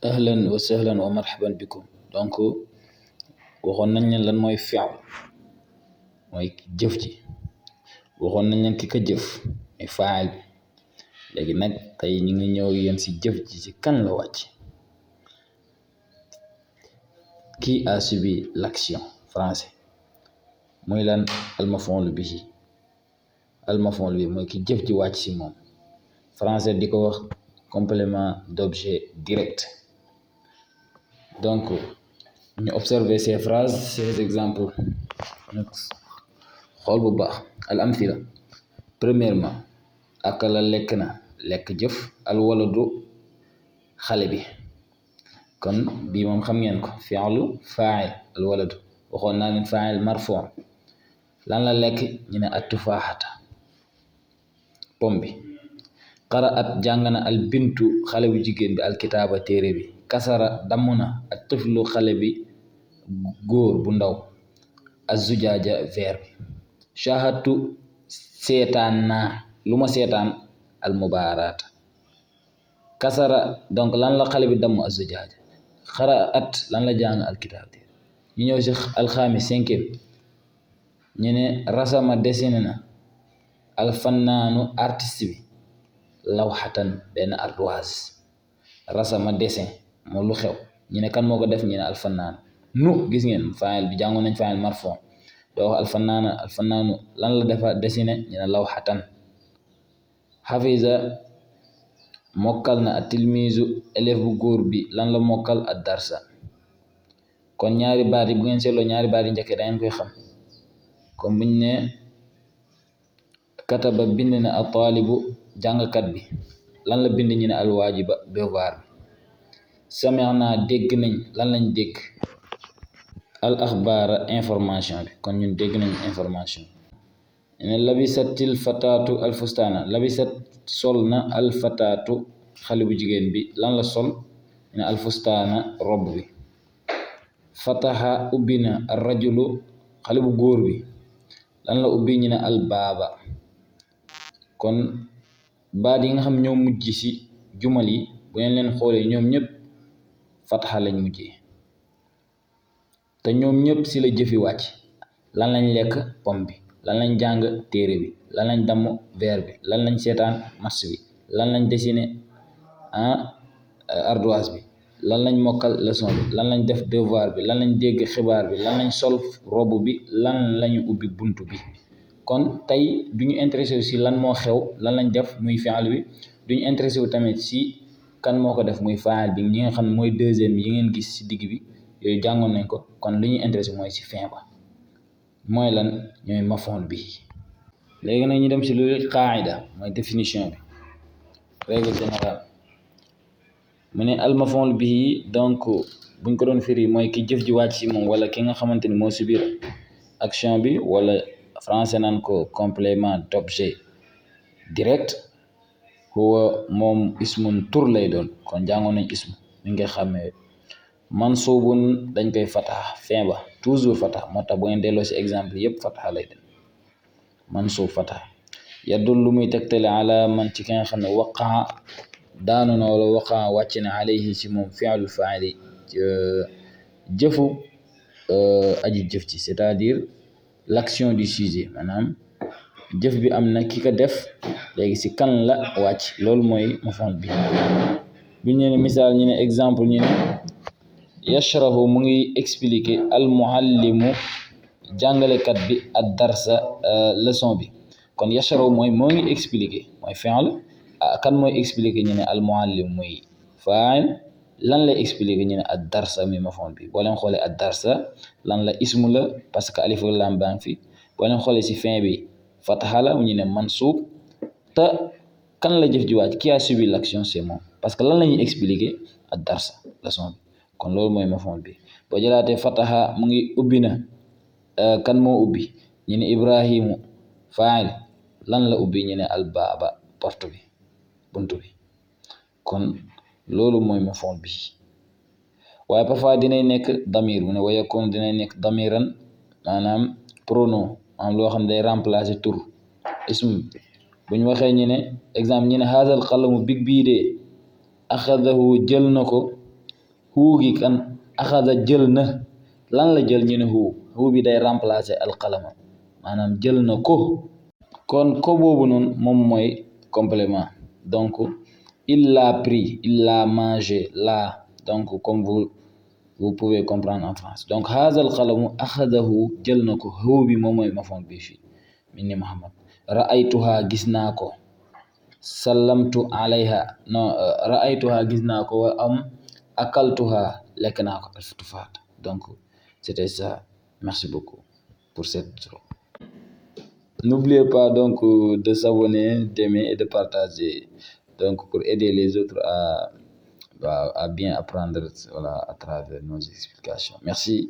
ahlan wa sahlan wa marhaban bikum. Donc waxoon nañ leen lan mooy fi'l mooy jëf ji, waxoon nañ leen ki ko jëf mooy faa'il bi. léegi nag tey ñu ngi ñëw yéen si jëf ji ci kan la wàcc. Qui a subi l'action français mooy lan al maf'ul bihi. Al maf'ul bihi mooy ki jëf ji wàcc si moom, français di ko wax complément d'objet direct. Donc ñu observer ces phrases, ces exemples, ñu xool bu baax. al amthila, premièrement, akala lekk na, lekk jëf, al waladu xale bi. kon bii moom xam ngeen ko, fi'lu faa'il al waladu. waxoon naa leen faa'il marfu'. lan la lekk ñu ne at tufaaxata, pom bi. qara'at jàng na al bintu xale bu jigéen bi al kitaaba téere bi. kasara damm na at tiflu xale bi góor bu ndaw azujaaja verre bi. shahadtu seetaan naa, lu ma seetaan al mubaaraata. kasara donc lan la xale bi damm azujaaja. qara'at lan la jàng al kitaab téere. ñu ñëw si alxaamis cinquième, ñu ne rasama dessiné na al fannaanu artiste bi lawxatan benn ardoise. rasama dessin moo lu xew, ñu ne kan moo ko def, ñu ne alfannaan. nu gis ngeen faa'il bi jàngoon nañ faa'il marfu'. doo wax alfannaanu lan la defa dessiné, ñu ne lawxatan. xafiza mokkal na at tilmiizu élève bu góor bi lan la mokkal ad darsa. kon ñaari baat yi bu ngeen seetloo, ñaari baat yi njëkkee da ngeen koy xam. comme buñ ne kataba bind na al taalibu jàngkat bi lan la bind, ñu ne al waajiba devoir bi. sami'na dégg nañ, lan lañ dégg, al axbaara information bi. kon ñun dégg nañ information. ñu ne labisatil fataatu al fustaana. labisat sol na al fataatu xale bu jigéen bi lan la sol, ñu ne al fustaana robb bi. fataha ubbi na ar rajulu xale bu góor bi lan la ubbi, ñu ne al baaba. kon baat yi nga xam ñoo mujj si jumal yi bu ngeen leen xoolee ñoom ñëpp fataha lañ mujjee, te ñoom ñëpp si la jëfi wàcc. lan lañ lekk, pom bi. lan lañ jàng, téere bi. lan lañ damm, verre bi. lan lañ seetaan, match bi. lan lañ dessiné, ardoise bi. lan lañ mokkal, leçon bi. lan lañ def, devoir bi. lan lañ dégg, xibaar bi. lan lañ sol, robb bi. lan lañu ubbi, buntu bi. kon tey duñu intéressé wu si lan moo xew, lan lañ def muy fi'l bi. duñu intéressé wu tamit si kan moo ko def muy faa'il bi. ñi nga xam ne mooy deuxième yi ngeen gis si digg bi, yooyu jàngoon nañ ko. kon li ñuy intéressé mooy si fin ba, mooy lan, ñooy maf'ul bihi. léegi nag ñu dem si lu qaa'ida mooy définition bi, règle générale. mu ne al maf'ul bihi, donc buñ ko doon firi mooy ki jëf ji wàcc si moom, wala ki nga xamante ni moo subir action bi, wala français naan ko complément d'objet direct. huwa moom ismun tur lay doon. kon jàngoon nañ ismu mi nga xamee. mansubun dañ koy fataha fin ba, toujours fataha. moo tax bu ngeen delloo si exemple yëpp fataha lay doon. mansub fataha. yadullu muy tegtale ala man ci ki nga xam ne waqaa daanu na, wala waqaa wàcc na alayhi ci moom fi'lul faa'ili jëfu aji jëf ci, c'est-à-dire l'action du sujet. maanaam jëf bi am na ki ko def, léegi si kan la wàcc, loolu mooy maf'ul bihi. bu ñu ne misaal, ñu ne exemple, ñu ne yashrahu mu ngi expliquer al muallimu jàngalekat bi ad darsa leçon bi. kon yashrahu mooy moo ngi expliquer, mooy fi'l. kan mooy expliquer, ñu ne al muallim muy fa'il. lan lay expliquer, ñu ne ad darsa muy maf'ul bi. boo leen xoolee ad darsa lan la, ismu la parce que alif ak lam baa ngi fi. boo leen xoolee si fin bi fataha la, ñu ne mansub. te kan la jëf ji wàcc, qui a subi l'action, c'est moom, parce que lan la ñuy expliquer, ad darsa leçon bi. kon loolu mooy maf'ul bi. boo jëlaatee fataha mu ngi ubbi na, kan moo ubbi, ñu ne ibrahimu fa'il. lan la ubbi, ñu ne al baaba porte bi, buntu bi. kon loolu mooy maf'ul bi. waaye parfois dinay nekk damir, mu ne wa yakun dinay nekk damiran, maanaam pronom, maanaam loo xam ne day remplacer tur ism. bu ñu waxee ñu ne exemple, ñu ne haazal qalamu big bii de axadahu jël na ko huu gi kan axada jël na lan la jël ñu ne huu bi day remplacer alqalama maanaam jël na ko kon ko boobu noonu moom mooy complément donc il l'a pris il l'a mangé là donc comme vous pouvez comprendre en France donc haza alqalamu axadahu jël na ko huu bi moom mooy mafoon bi fii min ni Muhammad ra'aytuha gis naa ko sallamtu alayha non ra'aytuha gis naa ko wa am akaltuha lekk naa ko alfutufaat donc c'était ça merci beaucoup pour cette n'oubliez pas donc de s'abonner d'aimer et de partager donc pour aider les autres à bien apprendre voilà, à travers nos explications merci.